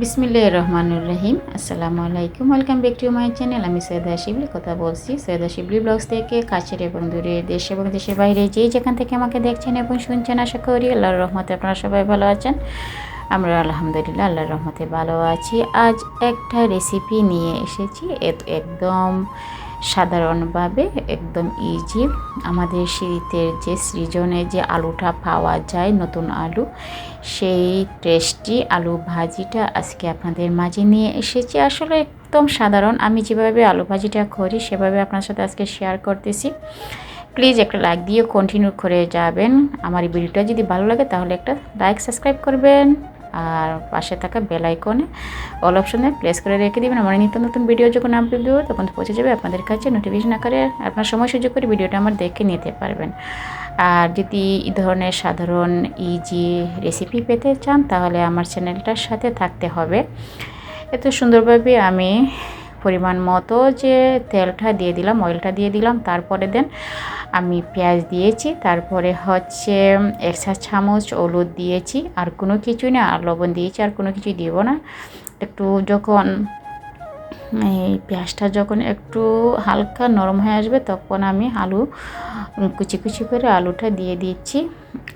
বিসমিল্লাহির রহমানির রহিম। আসসালামু আলাইকুম, welcome back to my channel. আমি সৈয়দা শিবলি কথা বলছি, সৈয়দা শিবলি ব্লগস থেকে। কাছের এবং দূরে, দেশ এবং দেশের বাইরে যে যেখান থেকে আমাকে দেখছেন এবং শুনছেন, আশা করি আল্লাহর রহমতে আপনারা সবাই ভালো আছেন। আমরা আলহামদুলিল্লাহ আল্লাহর রহমতে ভালো আছি। আজ একটা রেসিপি নিয়ে এসেছি, একদম সাধারণভাবে, একদম ইজি। আমাদের শীতের যে সিজনে যে আলুটা পাওয়া যায়, নতুন আলু, সেই টেস্টি আলু ভাজিটা আজকে আপনাদের মাঝে নিয়ে এসেছি। আসলে একদম সাধারণ, আমি যেভাবে আলু ভাজিটা করি সেভাবে আপনার সাথে আজকে শেয়ার করতেছি। প্লিজ একটা লাইক দিয়ে কন্টিনিউ করে যাবেন। আমার এই ভিডিওটা যদি ভালো লাগে তাহলে একটা লাইক, সাবস্ক্রাইব করবেন, আর পাশে থাকা বেল আইকনে অল অপশনে প্রেস করে রেখে দেবেন। আমার নিত্য নতুন ভিডিও যখন আপলোড দেবো তখন পৌঁছে যাবে আপনাদের কাছে নোটিফিকেশন আকারে। আপনার সময় সুযোগ করে ভিডিওটা আমার দেখে নিতে পারবেন। আর যদি এই ধরনের সাধারণ ইজি রেসিপি পেতে চান তাহলে আমার চ্যানেলটার সাথে থাকতে হবে। এত সুন্দরভাবে আমি পরিমাণ মতো যে তেলটা দিয়ে দিলাম, অয়েলটা দিয়ে দিলাম, তারপরে দেন আমি পেঁয়াজ দিয়েছি, তারপরে হচ্ছে 1 চা চামচ হলুদ দিয়েছি, আর কোনো কিছুই না, আর লবণ দিয়েছি, আর কোনো কিছুই দিব না। একটু যখন এই পেঁয়াজটা যখন একটু হালকা নরম হয়ে আসবে তখন আমি আলু কুচি কুচি করে আলুটা দিয়ে দিচ্ছি।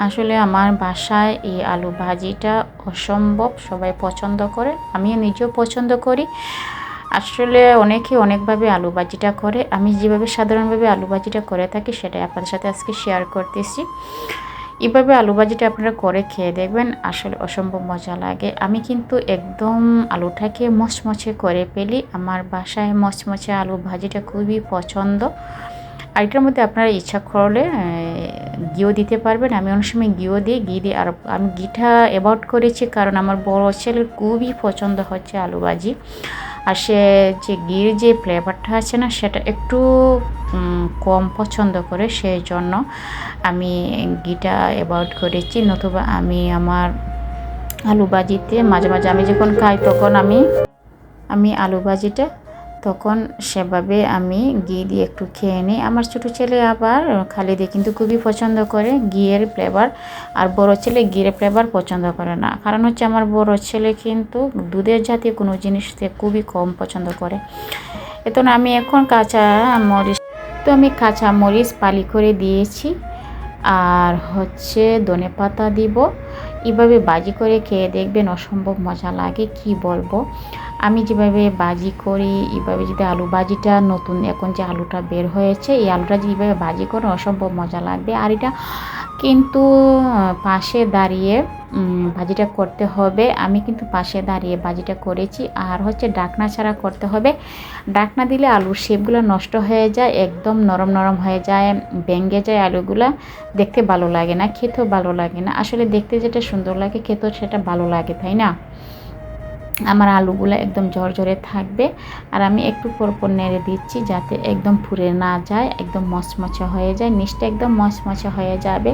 আসলে আমার বাসায় এই আলু ভাজিটা অসম্ভব সবাই পছন্দ করে, আমিও নিজেও পছন্দ করি। আসলে অনেকে অনেকভাবে আলু ভাজিটা করে, আমি যেভাবে সাধারণভাবে আলু ভাজিটা করে থাকি সেটাই আপনাদের সাথে আজকে শেয়ার করতেছি। এভাবে আলু ভাজিটা আপনারা করে খেয়ে দেখবেন, আসলে অসম্ভব মজা লাগে। আমি কিন্তু একদম আলুটাকে মচমচে করে ফেলি, আমার বাসায় মচমচে আলু ভাজিটা খুবই পছন্দ। আর এটার মধ্যে আপনারা ইচ্ছা করলে ঘিও দিতে পারবেন, আমি অনেক সময় ঘি দিই। আর আমি ঘিটা অ্যাভয়েড করেছি কারণ আমার বড় ছেলের খুবই পছন্দ হচ্ছে আলু ভাজি, আর সে যে ঘির যে ফ্লেভারটা আছে না সেটা একটু কম পছন্দ করে, সেই জন্য আমি ঘিটা অ্যাভয়েড করেছি। নতুবা আমি আমার আলু ভাজিতে মাঝে মাঝে আমি যখন খাই তখন আমি আলু ভাজিটা তখন সেভাবে আমি ঘি দিয়ে একটু খেয়ে নিই। আমার ছোটো ছেলে আবার খালি দিয়ে কিন্তু খুবই পছন্দ করে ঘিয়ের ফ্লেভার, আর বড় ছেলে ঘিয়ের ফ্লেভার পছন্দ করে না। কারণ হচ্ছে আমার বড় ছেলে কিন্তু দুধের জাতীয় কোনো জিনিস খুবই কম পছন্দ করে। এতো আমি এখন কাঁচা মরিচ পালি করে দিয়েছি, আর হচ্ছে ধনেপাতা দিব। এভাবে ভাজি করে খেয়ে দেখবেন, অসম্ভব মজা লাগে, কি বলবো। আমি যেভাবে ভাজি করি এভাবে যদি আলু ভাজিটা নতুন এখন যে আলুটা বের হয়েছে, এই আলুটা যেভাবে ভাজি করে অসম্ভব মজা লাগবে। আর এটা কিন্তু পাশে দাঁড়িয়ে ভাজিটা করতে হবে, আমি কিন্তু পাশে দাঁড়িয়ে ভাজিটা করেছি। আর হচ্ছে ডাকনা ছাড়া করতে হবে, ডাকনা দিলে আলুর শেপগুলো নষ্ট হয়ে যায়, একদম নরম নরম হয়ে যায়, ভেঙে যায় আলুগুলা, দেখতে ভালো লাগে না, খেতেও ভালো লাগে না। আসলে দেখতে যেটা সুন্দর লাগে খেতেও সেটা ভালো লাগে, তাই না? আমার আলুগুলো একদম ঝরঝরে থাকবে, আর আমি একটু পরপর নেড়ে দিচ্ছি যাতে একদম পুড়ে না যায়, একদম মচমচে হয়ে যায়, নিচটা একদম মচমচে হয়ে যাবে।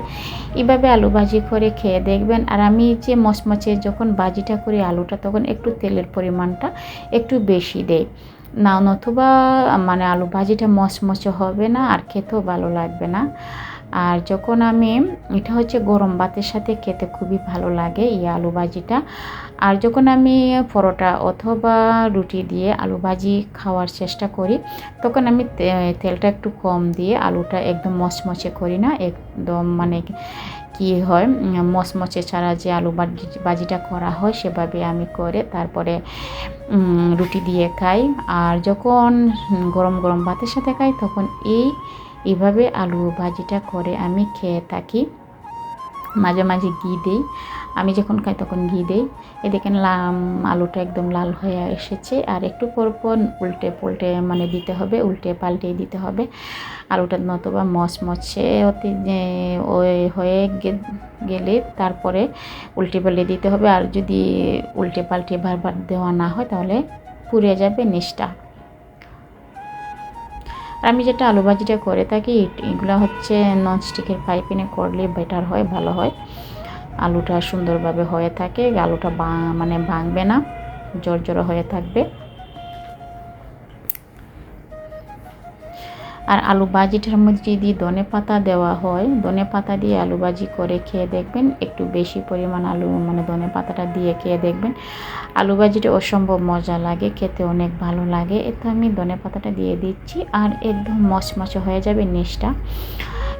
এভাবে আলু ভাজি করে খেয়ে দেখবেন। আর আমি যে মচমচে যখন ভাজিটা করি আলুটা, তখন একটু তেলের পরিমাণটা একটু বেশি দেই, না নতুবা মানে আলু ভাজিটা মচমচে হবে না আর খেতেও ভালো লাগবে না। আর যখন এটা হচ্ছে গরম ভাতের সাথে খেতে খুবই ভালো লাগে এই আলু ভাজিটা। আর যখন আমি পরোটা অথবা রুটি দিয়ে আলু ভাজি খাওয়ার চেষ্টা করি তখন আমি তেলটা একটু কম দিয়ে আলুটা একদম মচমচে করি না, একদম মানে কি হয় মচমচে ছাড়া যে আলু ভাজিটা করা হয় সেভাবে আমি করে তারপরে রুটি দিয়ে খাই। আর যখন গরম গরম ভাতের সাথে খাই তখন এইভাবে আলু ভাজিটা করে আমি খেয়ে থাকি। মাঝে মাঝে ঘি দিই, আমি যখন খাই তখন ঘি দিই। এ দেখেন আলুটা একদম লাল হয়ে এসেছে, আর একটু পর পর উল্টে পুল্টে মানে দিতে হবে, উল্টে পাল্টে দিতে হবে আলুটা, নতুবা মচমচে হয়ে গেলে তারপরে উল্টে পাল্টে দিতে হবে। আর যদি উল্টে পাল্টে বারবার দেওয়া না হয় তাহলে পুড়ে যাবে নিচটা। আর আমি যেটা আলু ভাজিটা করে থাকি এগুলো হচ্ছে ননস্টিকের ফ্রাই প্যানে করলে বেটার হয়, ভালো হয়, আলুটা সুন্দরভাবে হয়ে থাকে, আলুটা মানে ভাঙবে না, জড়জড়ো হয়ে থাকবে। আর আলু ভাজিটার মধ্যে যদি ধনেপাতা দেওয়া হয়, ধনেপাতা দিয়ে আলু ভাজি করে খেয়ে দেখবেন, একটু বেশি পরিমাণ আলু মানে ধনেপাতাটা দিয়ে খেয়ে দেখবেন, আলু ভাজিটা অসম্ভব মজা লাগে, খেতে অনেক ভালো লাগে। এতে আমি ধনেপাতাটা দিয়ে দিচ্ছি আর একদম মচমচে হয়ে যাবে নিচটা,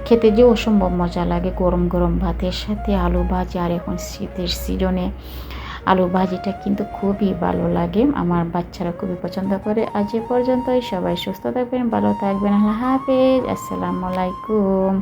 খেতে যে অসম্ভব মজা লাগে গরম গরম ভাতের সাথে আলু ভাজি। আর এখন শীতের সিজনে আলু ভাজিটা কিন্তু খুবই ভালো লাগে, আমার বাচ্চারা খুবই পছন্দ করে। আজ এ পর্যন্তই, সবাই সুস্থ থাকবেন, ভালো থাকবেন, আল্লাহ হাফেজ, আসসালামু আলাইকুম।